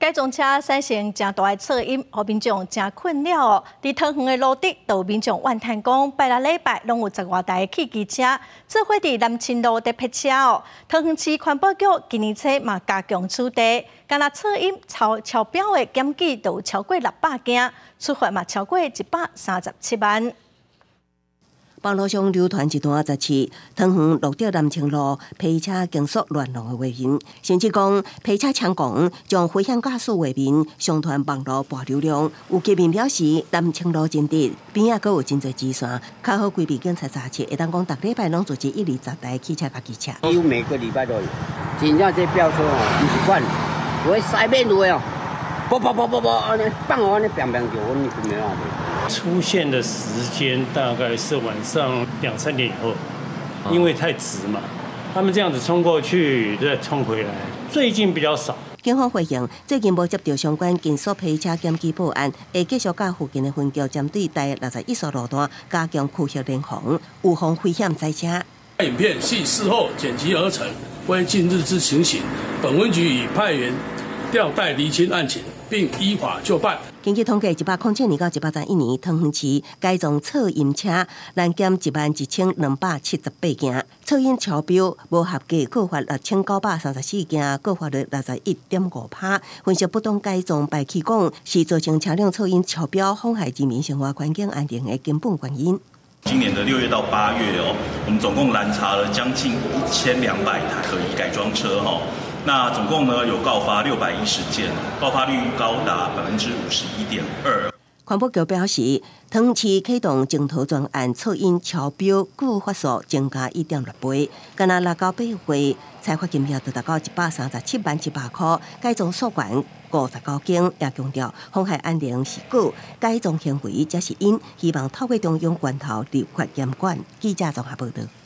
改装车产生真大的噪音，互民众真困扰哦。伫桃园的路底，有民众怨叹讲，拜六礼拜拢有10外台汽机车做伙伫南清路伫泊车哦。桃园市环保局今年初嘛加强处理，敢若噪音超标的检举就有超过600件，处罚嘛超过137万。 网络上流传一段杂志，桃园鹿岛南清路批车竞速乱龙的画面，甚至讲批车抢攻将危险驾驶画面上传网络博流量。有居民表示，南清路真直，边仔阁有真侪支线，较好规避警察查册，会当讲逐礼拜拢组织1、2、10台汽车甲机车。几乎每个礼拜都有，真正这飙车哦，不是惯，我塞面路哦，啵，安尼放我安尼砰就，我们就没办法。 出现的时间大概是晚上2、3点以后，因为太直嘛，他们这样子冲过去再冲回来，最近比较少。警方回应，最近无接到相关竞速批车检举报案，会继续甲附近的分局针对第61线路段加强区域联防，预防危险载车。影片系事后剪辑而成，为近日之情形，本分局已派员调带厘清案情，并依法就办。 根据统计，107年到131年，桃园市改装噪音车拦检11278件，噪音超标无合格告发6934件，告发率61.5%。分析不当改装排气管是造成车辆噪音超标、妨害市民生活环境安定的根本原因。 今年的6月到8月哦，我们总共拦查了将近1200台可疑改装车哈。 那总共呢有告发610件，告发率高达51.2%。环保局表示，桃园市启动检讨专案，噪音超标告发数增加1.6倍。敢若6到8月，采罚金额就达到137万700块，改装数管59件，也强调妨害安宁是果，改装行为则是因，希望透过中央源头立法严管。记者综合报道。